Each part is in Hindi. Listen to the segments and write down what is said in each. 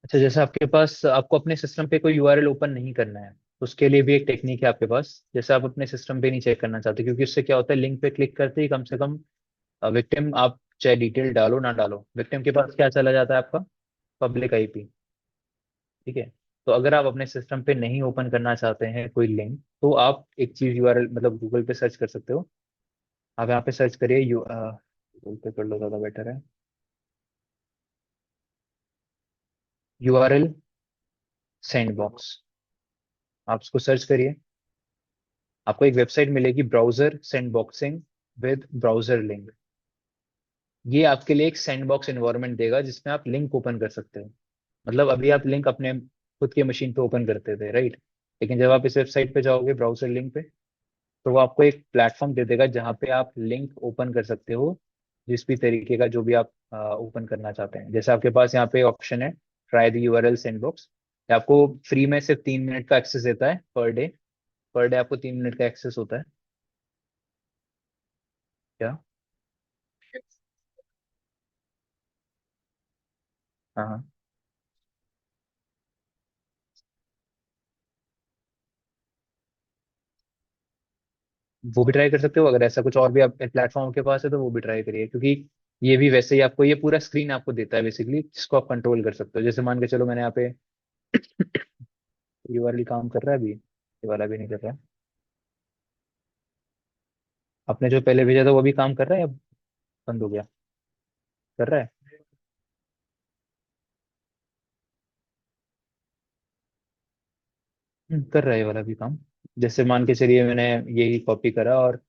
अच्छा, जैसे आपके पास आपको अपने सिस्टम पे कोई यूआरएल ओपन नहीं करना है, तो उसके लिए भी एक टेक्निक है आपके पास। जैसे आप अपने सिस्टम पे नहीं चेक करना चाहते, क्योंकि उससे क्या होता है, लिंक पे क्लिक करते ही कम से कम विक्टिम, आप चाहे डिटेल डालो ना डालो, विक्टिम के पास क्या चला जाता है आपका, पब्लिक आईपी। ठीक है। तो अगर आप अपने सिस्टम पे नहीं ओपन करना चाहते हैं कोई लिंक, तो आप एक चीज यूआरएल मतलब गूगल पे सर्च कर सकते हो। आप यहाँ पे सर्च करिए, गूगल पे कर लो, ज्यादा बेटर है। यूआरएल सैंडबॉक्स, आप उसको सर्च करिए। आपको एक वेबसाइट मिलेगी, browser sandboxing with browser link. ये आपके लिए एक सैंडबॉक्स एनवायरनमेंट देगा जिसमें आप लिंक ओपन कर सकते हो। मतलब अभी आप लिंक अपने खुद के मशीन पे ओपन करते थे, राइट? लेकिन जब आप इस वेबसाइट पे जाओगे, ब्राउजर लिंक पे, तो वो आपको एक प्लेटफॉर्म दे देगा जहाँ पे आप लिंक ओपन कर सकते हो, जिस भी तरीके का जो भी आप ओपन करना चाहते हैं। जैसे आपके पास यहाँ पे ऑप्शन है, ट्राई द यूआरएल सैंडबॉक्स। आपको फ्री में सिर्फ 3 मिनट का एक्सेस देता है पर डे। पर डे आपको 3 मिनट का एक्सेस होता है। क्या? हाँ हाँ। वो भी ट्राई कर सकते हो, अगर ऐसा कुछ और भी आप प्लेटफॉर्म के पास है तो वो भी ट्राई करिए, क्योंकि ये भी वैसे ही आपको ये पूरा स्क्रीन आपको देता है बेसिकली, जिसको आप कंट्रोल कर सकते हो। जैसे मान के चलो, मैंने यहाँ पे ये वाली काम कर रहा है अभी, ये वाला भी नहीं कर रहा है। आपने जो पहले भेजा था वो भी काम कर रहा है या बंद हो गया? कर रहा है। कर रहा है ये वाला भी काम। जैसे मान के चलिए, मैंने यही कॉपी करा और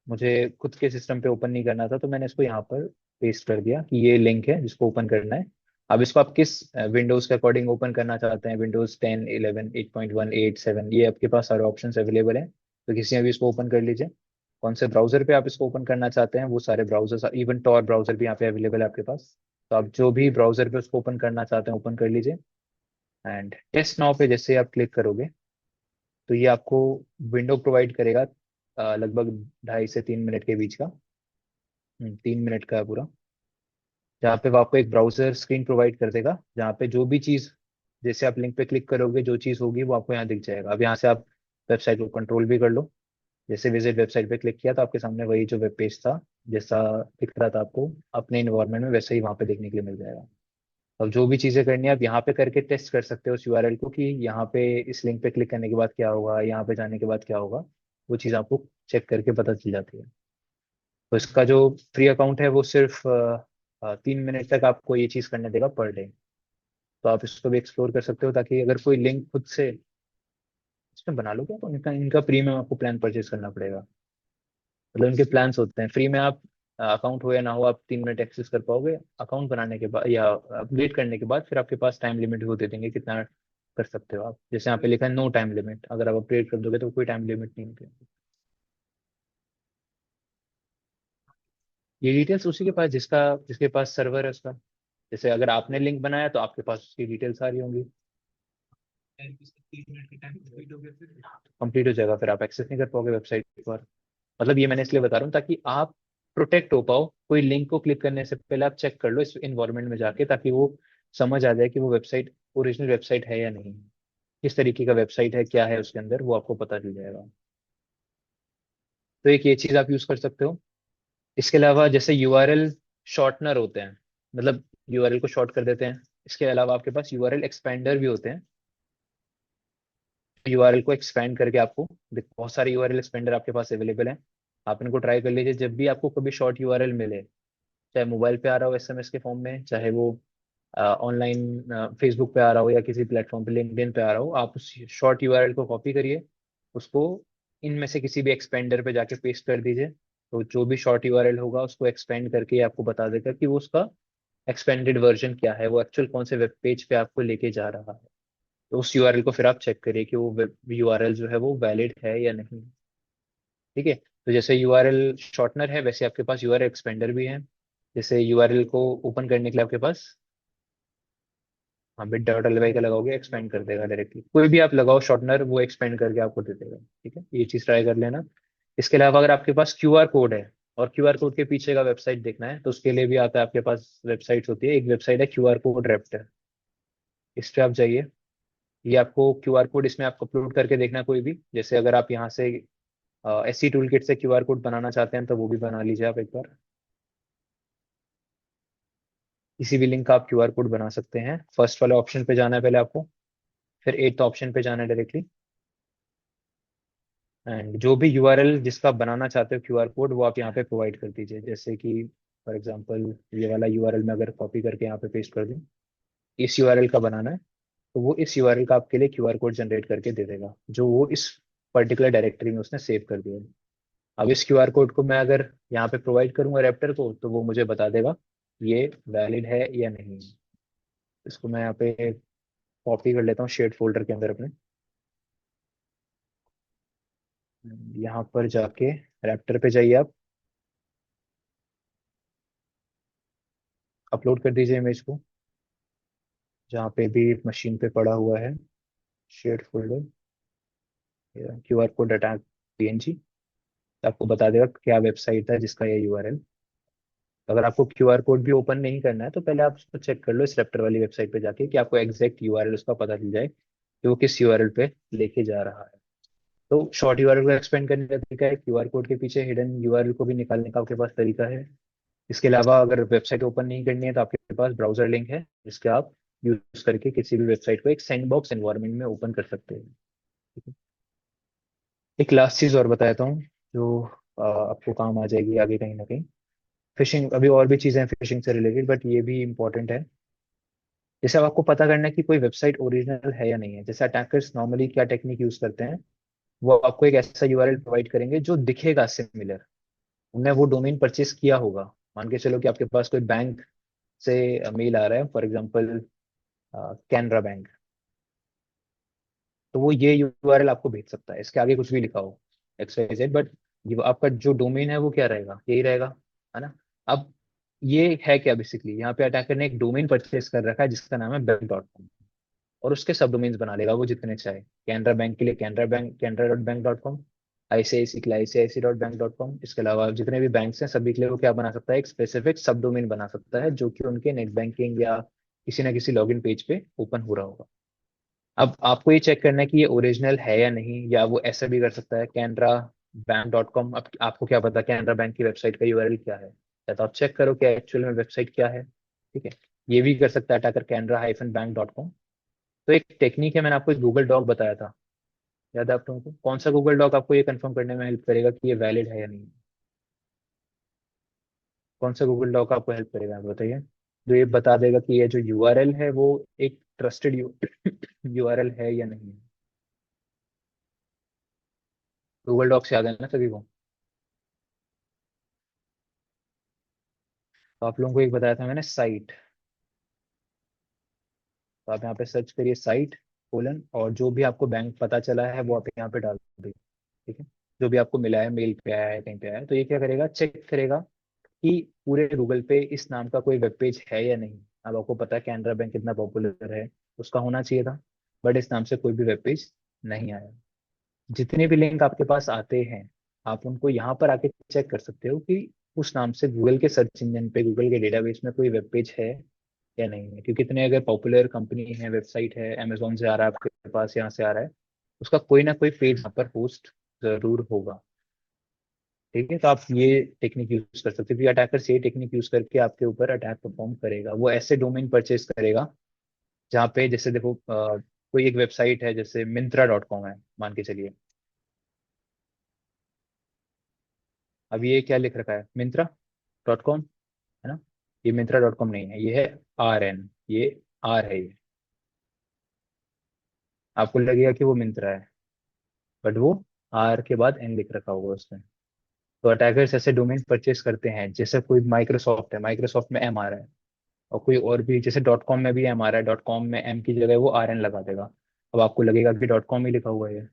मुझे खुद के सिस्टम पे ओपन नहीं करना था, तो मैंने इसको यहाँ पर पेस्ट कर दिया कि ये लिंक है जिसको ओपन करना है। अब इसको आप किस विंडोज के अकॉर्डिंग ओपन करना चाहते हैं, विंडोज 10, 11, 8.1, 8, 7, ये आपके पास सारे ऑप्शंस अवेलेबल हैं। तो किसी में भी इसको ओपन कर लीजिए। कौन से ब्राउजर पे आप इसको ओपन करना चाहते हैं, वो सारे ब्राउजर्स, इवन टॉर ब्राउजर भी यहाँ पे अवेलेबल है आपके पास। तो आप जो भी ब्राउजर पे उसको ओपन करना चाहते हैं, ओपन कर लीजिए। एंड टेस्ट नाउ पे जैसे आप क्लिक करोगे, तो ये आपको विंडो प्रोवाइड करेगा, लगभग 2.5 से 3 मिनट के बीच का। 3 मिनट का है पूरा। जहाँ पे वो आपको एक ब्राउजर स्क्रीन प्रोवाइड कर देगा, जहाँ पे जो भी चीज़, जैसे आप लिंक पे क्लिक करोगे जो चीज़ होगी वो आपको यहाँ दिख जाएगा। अब यहाँ से आप वेबसाइट को कंट्रोल भी कर लो। जैसे विजिट वेबसाइट पे क्लिक किया तो आपके सामने वही जो वेब पेज था, जैसा दिख रहा था आपको अपने इन्वायरमेंट में, वैसे ही वहाँ पे देखने के लिए मिल जाएगा। अब जो भी चीज़ें करनी है आप यहाँ पे करके टेस्ट कर सकते हो उस यूआरएल को, कि यहाँ पे इस लिंक पे क्लिक करने के बाद क्या होगा, यहाँ पे जाने के बाद क्या होगा। वो चीज़ आपको चेक करके पता चल जाती है। तो इसका जो फ्री अकाउंट है वो सिर्फ 3 मिनट तक आपको ये चीज़ करने देगा पर डे। तो आप इसको भी एक्सप्लोर कर सकते हो, ताकि अगर कोई लिंक खुद से इसमें बना लो क्या, तो इनका इनका प्रीमियम आपको प्लान परचेज करना पड़ेगा। मतलब इनके प्लान्स होते हैं फ्री में, आप अकाउंट हो या ना हो, आप 3 मिनट एक्सेस कर पाओगे। अकाउंट बनाने के बाद या अपडेट करने के बाद फिर आपके पास टाइम लिमिट भी वो दे देंगे, कितना कर सकते हो आप। जैसे यहाँ पे लिखा है नो टाइम लिमिट, अगर आप अपडेट कर दोगे तो कोई टाइम लिमिट नहीं होती। ये डिटेल्स उसी के पास जिसका, जिसके पास सर्वर है उसका। जैसे अगर आपने लिंक बनाया तो आपके पास उसकी डिटेल सारी होंगी। कंप्लीट हो जाएगा, फिर आप एक्सेस नहीं कर पाओगे वेबसाइट पर। मतलब ये मैंने इसलिए बता रहा हूँ ताकि आप प्रोटेक्ट हो पाओ। कोई लिंक को क्लिक करने से पहले आप चेक कर लो इस इन्वायरमेंट में जाके, ताकि वो समझ आ जाए कि वो वेबसाइट ओरिजिनल वेबसाइट है या नहीं, किस तरीके का वेबसाइट है, क्या है उसके अंदर, वो आपको पता चल जाएगा। तो एक ये चीज आप यूज कर सकते हो। इसके अलावा जैसे यूआरएल शॉर्टनर होते हैं, मतलब यूआरएल को शॉर्ट कर देते हैं। इसके अलावा आपके पास यूआरएल एक्सपेंडर भी होते हैं। यूआरएल को एक्सपेंड करके आपको बहुत सारे यूआरएल एक्सपेंडर आपके पास अवेलेबल हैं। आप इनको ट्राई कर लीजिए। जब भी आपको कभी शॉर्ट यूआरएल मिले, चाहे मोबाइल पे आ रहा हो एसएमएस के फॉर्म में, चाहे वो ऑनलाइन फेसबुक पे आ रहा हो या किसी प्लेटफॉर्म पे, लिंक्डइन पे आ रहा हो, आप उस शॉर्ट यूआरएल को कॉपी करिए, उसको इनमें से किसी भी एक्सपेंडर पे जाके पेस्ट कर दीजिए। तो जो भी शॉर्ट यूआरएल होगा उसको एक्सपेंड करके ये आपको बता देगा कि वो उसका एक्सपेंडेड वर्जन क्या है, वो एक्चुअल कौन से वेब पेज पे आपको लेके जा रहा है। तो उस यूआरएल को फिर आप चेक करिए कि वो यूआरएल जो है वो वैलिड है या नहीं। ठीक है। तो जैसे यूआरएल शॉर्टनर है, वैसे आपके पास यूआरएल एक्सपेंडर भी है। जैसे यूआरएल को ओपन करने के लिए आपके पास, हाँ, बिट डॉट एलवाई का लगाओगे, एक्सपेंड कर देगा डायरेक्टली। कोई भी आप लगाओ शॉर्टनर, वो एक्सपेंड करके आपको दे देगा। ठीक है, ये चीज ट्राई कर लेना। इसके अलावा अगर आपके पास क्यूआर कोड है और क्यूआर कोड के पीछे का वेबसाइट देखना है, तो उसके लिए भी आता है, आपके पास वेबसाइट्स होती है। एक वेबसाइट है क्यूआर कोड रेप्टर। इस पे आप जाइए। ये आपको क्यूआर कोड इसमें आप अपलोड करके देखना कोई भी, जैसे अगर आप यहाँ से एससी टूल किट से क्यूआर कोड बनाना चाहते हैं तो वो भी बना लीजिए आप एक बार। किसी भी लिंक का आप क्यूआर कोड बना सकते हैं। फर्स्ट वाले ऑप्शन पे जाना है पहले आपको, फिर एट्थ ऑप्शन पे जाना है डायरेक्टली। एंड जो भी यूआरएल जिसका आप बनाना चाहते हो क्यूआर कोड, वो आप यहाँ पे प्रोवाइड कर दीजिए। जैसे कि फॉर एग्जांपल ये वाला यूआरएल मैं अगर कॉपी करके यहाँ पे पेस्ट कर दूँ, इस यूआरएल का बनाना है, तो वो इस यूआरएल का आपके लिए क्यूआर कोड जनरेट करके दे देगा, जो वो इस पर्टिकुलर डायरेक्टरी में उसने सेव कर दिया है। अब इस क्यूआर कोड को मैं अगर यहाँ पे प्रोवाइड करूंगा रैप्टर को, तो वो मुझे बता देगा ये वैलिड है या नहीं। इसको मैं यहाँ पे कॉपी कर लेता हूँ शेयर्ड फोल्डर के अंदर अपने। यहाँ पर जाके रैप्टर पे जाइए आप, अपलोड कर दीजिए इमेज को जहाँ पे भी मशीन पे पड़ा हुआ है। Shared folder, QR code attach PNG, आपको बता देगा क्या वेबसाइट है जिसका ये यूआरएल। अगर आपको क्यूआर कोड भी ओपन नहीं करना है तो पहले आप उसको चेक कर लो इस रैप्टर वाली वेबसाइट पे जाके, कि आपको एग्जैक्ट यूआरएल उसका पता चल जाए कि वो किस यूआरएल पे लेके जा रहा है। तो शॉर्ट यूआरएल को एक्सपेंड करने का तरीका है, क्यूआर कोड के पीछे हिडन यूआरएल को भी निकालने का आपके पास तरीका है। इसके अलावा अगर वेबसाइट ओपन नहीं करनी है तो आपके पास ब्राउजर लिंक है, जिसके आप यूज करके किसी भी वेबसाइट को एक सैंडबॉक्स एनवायरनमेंट में ओपन कर सकते हैं। ठीक है? एक लास्ट चीज और बताता हूँ जो आपको काम आ जाएगी आगे कहीं ना कहीं। फिशिंग, अभी और भी चीजें हैं फिशिंग से रिलेटेड, बट ये भी इंपॉर्टेंट है। जैसे अब आपको पता करना है कि कोई वेबसाइट ओरिजिनल है या नहीं है, जैसे अटैकर्स नॉर्मली क्या टेक्निक यूज करते हैं, वो आपको एक ऐसा यूआरएल प्रोवाइड करेंगे जो दिखेगा सिमिलर, उन्होंने वो डोमेन परचेस किया होगा। मान के चलो कि आपके पास कोई बैंक से मेल आ रहा है, फॉर एग्जांपल कैनरा बैंक, तो वो ये यूआरएल आपको भेज सकता है, इसके आगे कुछ भी लिखा हो एक्स वाई जेड, बट ये आपका जो डोमेन है वो क्या रहेगा, यही रहेगा, है ना। अब ये है क्या, बेसिकली यहाँ पे अटैकर ने एक डोमेन परचेस कर रखा है जिसका नाम है बैंक.com, और उसके सब डोमेन्स बना लेगा वो जितने चाहे। कैनरा बैंक के लिए कैनरा बैंक, कैनरा.बैंक.com, आईसीआईसी के लिए आईसीआईसी.बैंक.com, इसके अलावा जितने भी बैंक्स हैं सभी के लिए वो क्या बना सकता है, एक स्पेसिफिक सब डोमेन बना सकता है जो कि उनके नेट बैंकिंग या किसी ना किसी लॉगिन पेज पे ओपन हो रहा होगा। अब आपको ये चेक करना है कि ये ओरिजिनल है या नहीं, या वो ऐसा भी कर सकता है कैनरा बैंक.com। अब आपको क्या पता कैनरा बैंक की वेबसाइट का यूआरएल क्या है, या तो आप चेक करो कि एक्चुअल में वेबसाइट क्या है। ठीक है, ये भी कर सकता है अटैकर कैनरा-बैंक.com। तो एक टेक्निक है, मैंने आपको एक गूगल डॉक बताया था, याद है आप लोगों को? कौन सा गूगल डॉक आपको ये कंफर्म करने में हेल्प करेगा कि ये वैलिड है या नहीं? कौन सा गूगल डॉक आपको हेल्प करेगा, आप बताइए, जो ये बता देगा कि ये जो यूआरएल है वो एक ट्रस्टेड यूआरएल है या नहीं। गूगल डॉक से याद है ना सभी को? तो आप लोगों को एक बताया था मैंने, साइट। तो आप यहाँ पे सर्च करिए साइट कोलन, और जो भी आपको बैंक पता चला है वो आप यहाँ पे डाल दीजिए। ठीक है, जो भी आपको मिला है, मेल पे आया है, कहीं पे आया है, तो ये क्या करेगा, चेक करेगा कि पूरे गूगल पे इस नाम का कोई वेब पेज है या नहीं। अब आपको पता है कैनरा बैंक कितना पॉपुलर है, उसका होना चाहिए था, बट इस नाम से कोई भी वेब पेज नहीं आया। जितने भी लिंक आपके पास आते हैं, आप उनको यहाँ पर आके चेक कर सकते हो कि उस नाम से गूगल के सर्च इंजन पे, गूगल के डेटाबेस में कोई वेब पेज है या नहीं है। क्योंकि इतने अगर पॉपुलर कंपनी है, वेबसाइट है, अमेजोन से आ रहा है आपके पास, यहाँ से आ रहा है, उसका कोई ना कोई पेज यहाँ पर होस्ट जरूर होगा। ठीक है, तो आप ये टेक्निक यूज कर सकते हो, क्योंकि अटैकर ये टेक्निक यूज करके आपके ऊपर अटैक परफॉर्म करेगा। वो ऐसे डोमेन परचेज करेगा जहाँ पे, जैसे देखो कोई एक वेबसाइट है जैसे मिंत्रा.com है, मान के चलिए। अब ये क्या लिख रखा है, मिंत्रा.com, है ना। ये मिंत्रा.com नहीं है, ये है RN, ये आर है ये। आपको लगेगा कि वो मिंत्रा है, बट वो आर के बाद एन लिख रखा होगा उसमें। तो अटैकर्स ऐसे डोमेन परचेज करते हैं, जैसे कोई माइक्रोसॉफ्ट है, माइक्रोसॉफ्ट में एम आ रहा है, और कोई और भी जैसे .com में भी एम आ रहा है, .com में एम की जगह वो RN लगा देगा। अब आपको लगेगा कि .com ही लिखा हुआ है।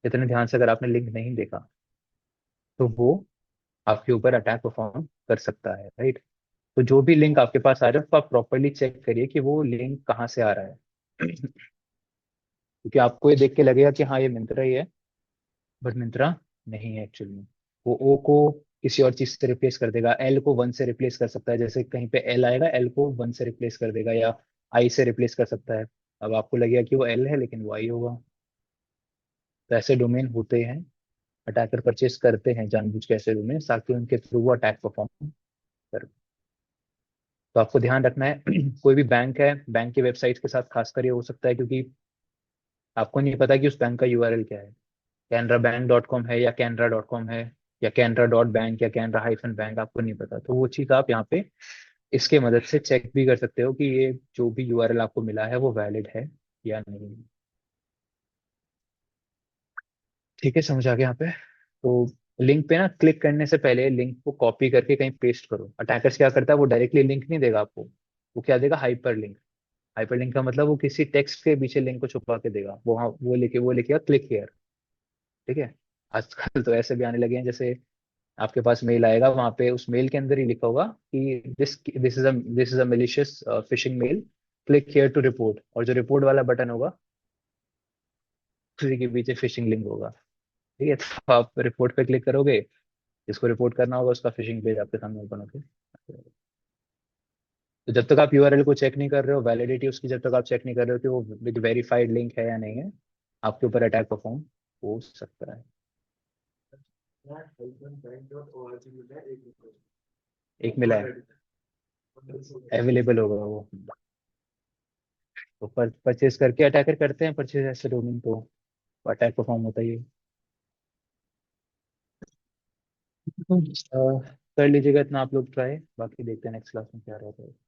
इतने ध्यान से अगर आपने लिंक नहीं देखा, तो वो आपके ऊपर अटैक परफॉर्म कर सकता है, राइट। तो जो भी लिंक आपके पास आ रहा है उसको आप प्रॉपरली चेक करिए कि वो लिंक कहाँ से आ रहा है। क्योंकि आपको ये देख के लगेगा कि हाँ ये मिंत्रा ही है, बट मिंत्रा नहीं है एक्चुअली में। वो ओ को किसी और चीज से रिप्लेस कर देगा, एल को वन से रिप्लेस कर सकता है, जैसे कहीं पे एल आएगा, एल को वन से रिप्लेस कर देगा, या आई से रिप्लेस कर सकता है। अब आपको लगेगा कि वो एल है लेकिन वो आई होगा। तो ऐसे डोमेन होते हैं, अटैकर परचेस करते हैं जानबूझ के ऐसे डोमेन ताकि उनके थ्रू वो अटैक परफॉर्म कर। तो आपको ध्यान रखना है कोई भी बैंक है, बैंक की वेबसाइट के साथ खासकर ये हो सकता है क्योंकि आपको नहीं पता कि उस बैंक का यूआरएल क्या है। canarabank.com है या canara.com है या canara.bank या canara-बैंक, आपको नहीं पता। तो वो चीज़ आप यहाँ पे इसके मदद से चेक भी कर सकते हो कि ये जो भी यूआरएल आपको मिला है वो वैलिड है या नहीं। ठीक है, समझ आ गया यहाँ पे। तो लिंक पे ना क्लिक करने से पहले लिंक को कॉपी करके कहीं पेस्ट करो। अटैकर्स क्या करता है, वो डायरेक्टली लिंक नहीं देगा आपको, वो क्या देगा, हाइपर लिंक। हाइपर लिंक का मतलब वो किसी टेक्स्ट के पीछे लिंक को छुपा के देगा, वो हाँ वो लिखेगा क्लिक हियर। ठीक है। आजकल तो ऐसे भी आने लगे हैं, जैसे आपके पास मेल आएगा, वहां पे उस मेल के अंदर ही लिखा होगा कि this is a malicious phishing mail, click here to report, और जो रिपोर्ट वाला बटन होगा उसी के पीछे फिशिंग लिंक होगा। ठीक है, तो आप रिपोर्ट पे क्लिक करोगे, जिसको रिपोर्ट करना होगा उसका फिशिंग पेज आपके सामने ओपन होके। तो जब तक आप यूआरएल को चेक नहीं कर रहे हो, वैलिडिटी उसकी जब तक आप चेक नहीं कर रहे हो कि वो विद वेरीफाइड लिंक है या नहीं है, आपके ऊपर अटैक परफॉर्म हो सकता है। एक मिला है, अवेलेबल होगा वो। तो परचेज करके अटैकर करते हैं परचेज ऐसे डोमेन, तो अटैक परफॉर्म होता ही है। कर लीजिएगा इतना आप लोग ट्राई, बाकी देखते हैं नेक्स्ट क्लास में क्या रहता है।